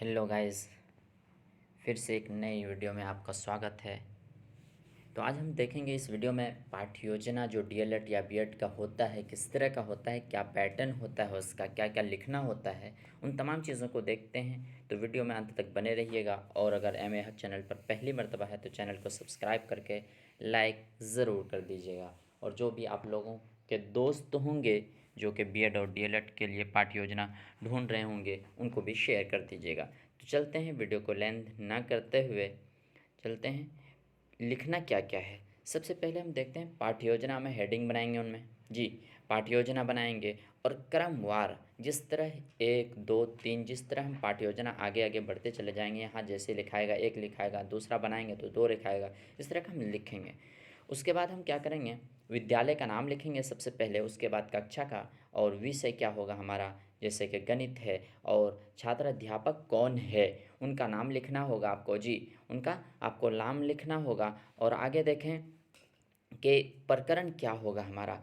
Hello guys, फिर से एक नई वीडियो में आपका स्वागत है। तो आज हम देखेंगे इस वीडियो में पाठ्य योजना जो डीएलएड या बीएड का होता है किस तरह का होता है, क्या पैटर्न होता है, उसका क्या क्या लिखना होता है, उन तमाम चीज़ों को देखते हैं। तो वीडियो में अंत तक बने रहिएगा और अगर एमए हब चैनल पर पहली मर्तबा है तो चैनल को सब्सक्राइब करके लाइक ज़रूर कर दीजिएगा। और जो भी आप लोगों के दोस्त होंगे जो कि बीएड और डीएलएड के लिए पाठ्य योजना ढूंढ रहे होंगे उनको भी शेयर कर दीजिएगा। तो चलते हैं, वीडियो को लेंथ ना करते हुए चलते हैं। लिखना क्या क्या है, सबसे पहले हम देखते हैं पाठ्य योजना में हेडिंग बनाएंगे उनमें। जी, पाठ्य योजना बनाएंगे और क्रमवार जिस तरह 1 2 3 जिस तरह हम पाठ्य योजना आगे आगे बढ़ते चले जाएंगे, यहाँ जैसे लिखाएगा एक लिखाएगा, दूसरा बनाएंगे तो 2 लिखाएगा, इस तरह का हम लिखेंगे। उसके बाद हम क्या करेंगे, विद्यालय का नाम लिखेंगे सबसे पहले, उसके बाद कक्षा का और विषय क्या होगा हमारा, जैसे कि गणित है, और छात्र अध्यापक कौन है उनका नाम लिखना होगा आपको। जी, उनका आपको नाम लिखना होगा। और आगे देखें कि प्रकरण क्या होगा हमारा।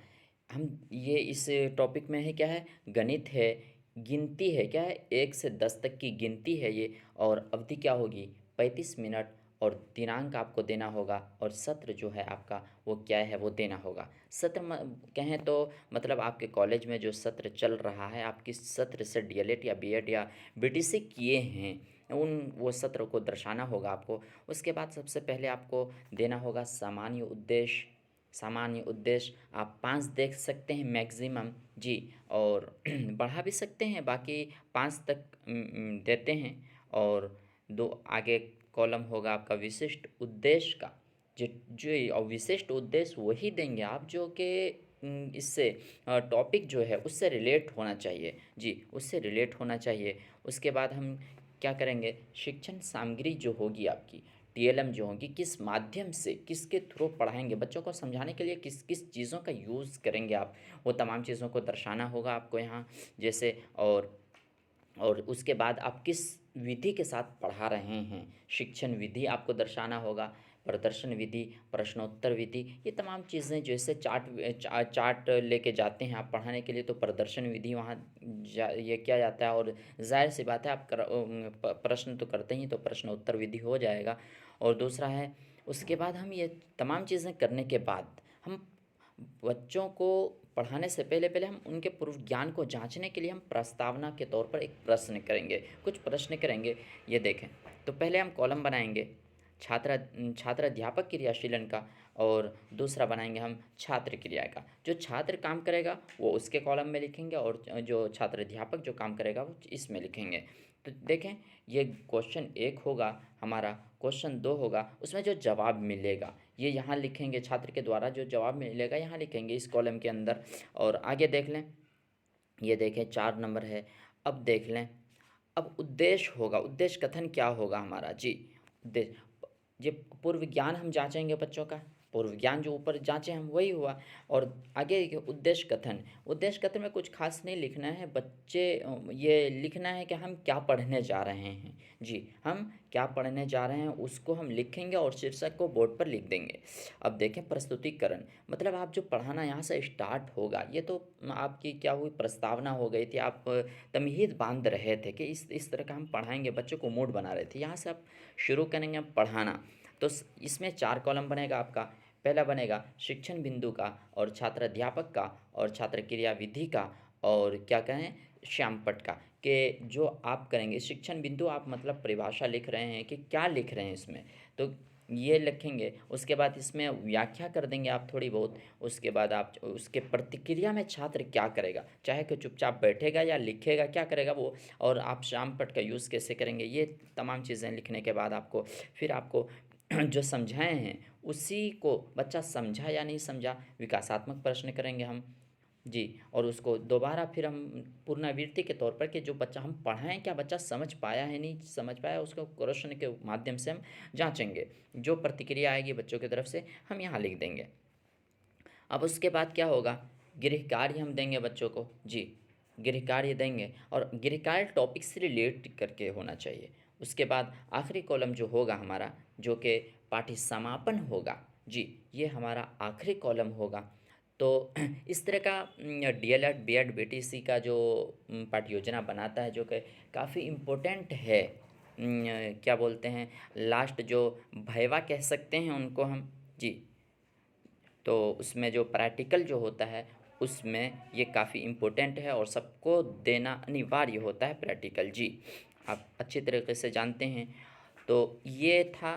हम ये इस टॉपिक में है क्या है, गणित है, गिनती है, क्या है 1 से 10 तक की गिनती है ये। और अवधि क्या होगी 35 मिनट, और दिनांक आपको देना होगा, और सत्र जो है आपका वो क्या है वो देना होगा। सत्र कहें तो मतलब आपके कॉलेज में जो सत्र चल रहा है, आप किस सत्र से डीएलएड या बीएड या बीटीसी किए हैं उन वो सत्र को दर्शाना होगा आपको। उसके बाद सबसे पहले आपको देना होगा सामान्य उद्देश्य। सामान्य उद्देश्य आप 5 देख सकते हैं मैक्सिमम। जी, और बढ़ा भी सकते हैं, बाकी 5 तक देते हैं। और दो आगे कॉलम होगा आपका विशिष्ट उद्देश्य का। जो जो और विशिष्ट उद्देश्य वही देंगे आप जो कि इससे टॉपिक जो है उससे रिलेट होना चाहिए। जी, उससे रिलेट होना चाहिए। उसके बाद हम क्या करेंगे, शिक्षण सामग्री जो होगी आपकी टीएलएम जो होगी किस माध्यम से किसके थ्रू पढ़ाएंगे, बच्चों को समझाने के लिए किस किस चीज़ों का यूज़ करेंगे आप, वो तमाम चीज़ों को दर्शाना होगा आपको यहाँ जैसे। और उसके बाद आप किस विधि के साथ पढ़ा रहे हैं, शिक्षण विधि आपको दर्शाना होगा, प्रदर्शन विधि, प्रश्नोत्तर विधि, ये तमाम चीज़ें जैसे चार्ट लेके जाते हैं आप पढ़ाने के लिए, तो प्रदर्शन विधि वहाँ ये किया जाता है। और जाहिर सी बात है आप प्रश्न तो करते ही तो प्रश्नोत्तर विधि हो जाएगा। और दूसरा है, उसके बाद हम ये तमाम चीज़ें करने के बाद हम बच्चों को पढ़ाने से पहले पहले हम उनके पूर्व ज्ञान को जांचने के लिए हम प्रस्तावना के तौर पर एक प्रश्न करेंगे, कुछ प्रश्न करेंगे। ये देखें, तो पहले हम कॉलम बनाएंगे छात्र छात्र अध्यापक क्रियाशीलन का, और दूसरा बनाएंगे हम छात्र क्रिया का। जो छात्र काम करेगा वो उसके कॉलम में लिखेंगे, और जो छात्र अध्यापक जो काम करेगा वो इसमें लिखेंगे। तो देखें, ये क्वेश्चन 1 होगा हमारा, क्वेश्चन 2 होगा, उसमें जो जवाब मिलेगा ये यहाँ लिखेंगे, छात्र के द्वारा जो जवाब मिलेगा यहाँ लिखेंगे इस कॉलम के अंदर। और आगे देख लें, ये देखें 4 नंबर है। अब देख लें, अब उद्देश्य होगा, उद्देश्य कथन क्या होगा हमारा। जी, उद्देश्य, ये पूर्व ज्ञान हम जांचेंगे बच्चों का, पूर्व ज्ञान जो ऊपर जांचे हम वही हुआ। और आगे उद्देश्य कथन, उद्देश्य कथन में कुछ खास नहीं लिखना है बच्चे, ये लिखना है कि हम क्या पढ़ने जा रहे हैं। जी, हम क्या पढ़ने जा रहे हैं उसको हम लिखेंगे और शीर्षक को बोर्ड पर लिख देंगे। अब देखें प्रस्तुतिकरण, मतलब आप जो पढ़ाना यहाँ से स्टार्ट होगा, ये तो आपकी क्या हुई प्रस्तावना हो गई थी, आप तमहीद बांध रहे थे कि इस तरह का हम पढ़ाएंगे, बच्चों को मूड बना रहे थे, यहाँ से आप शुरू करेंगे हम पढ़ाना। तो इसमें 4 कॉलम बनेगा आपका। पहला बनेगा शिक्षण बिंदु का, और छात्र अध्यापक का, और छात्र क्रिया विधि का, और क्या कहें श्यामपट्ट का। कि जो आप करेंगे शिक्षण बिंदु, आप मतलब परिभाषा लिख रहे हैं कि क्या लिख रहे हैं इसमें, तो ये लिखेंगे। उसके बाद इसमें व्याख्या कर देंगे आप थोड़ी बहुत। उसके बाद आप उसके प्रतिक्रिया में छात्र क्या करेगा, चाहे कि चुपचाप बैठेगा या लिखेगा, क्या करेगा वो, और आप श्यामपट्ट का यूज़ कैसे करेंगे, ये तमाम चीज़ें लिखने के बाद आपको फिर आपको जो समझाए हैं उसी को बच्चा समझा या नहीं समझा, विकासात्मक प्रश्न करेंगे हम। जी, और उसको दोबारा फिर हम पुनरावृत्ति के तौर पर कि जो बच्चा हम पढ़ाएं क्या बच्चा समझ पाया है नहीं समझ पाया, उसको क्वेश्चन के माध्यम से हम जांचेंगे। जो प्रतिक्रिया आएगी बच्चों की तरफ से हम यहाँ लिख देंगे। अब उसके बाद क्या होगा, गृह कार्य हम देंगे बच्चों को। जी, गृह कार्य देंगे, और गृह कार्य टॉपिक से रिलेट करके होना चाहिए। उसके बाद आखिरी कॉलम जो होगा हमारा, जो कि पाठ्य समापन होगा। जी, ये हमारा आखिरी कॉलम होगा। तो इस तरह का डीएलएड बीएड बीटीसी का जो पाठ्य योजना बनाता है, जो कि काफ़ी इम्पोर्टेंट है, क्या बोलते हैं, लास्ट जो वाइवा कह सकते हैं उनको हम जी। तो उसमें जो प्रैक्टिकल जो होता है उसमें ये काफ़ी इम्पोर्टेंट है और सबको देना अनिवार्य होता है प्रैक्टिकल जी। आप अच्छी तरीके से जानते हैं। तो ये था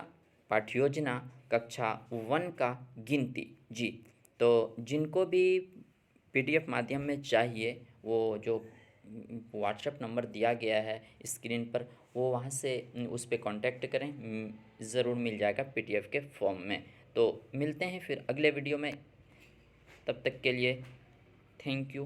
पाठ्य योजना कक्षा 1 का गिनती जी। तो जिनको भी पीडीएफ माध्यम में चाहिए वो जो व्हाट्सएप नंबर दिया गया है स्क्रीन पर, वो वहाँ से उस पर कांटेक्ट करें, ज़रूर मिल जाएगा पीडीएफ के फॉर्म में। तो मिलते हैं फिर अगले वीडियो में, तब तक के लिए थैंक यू।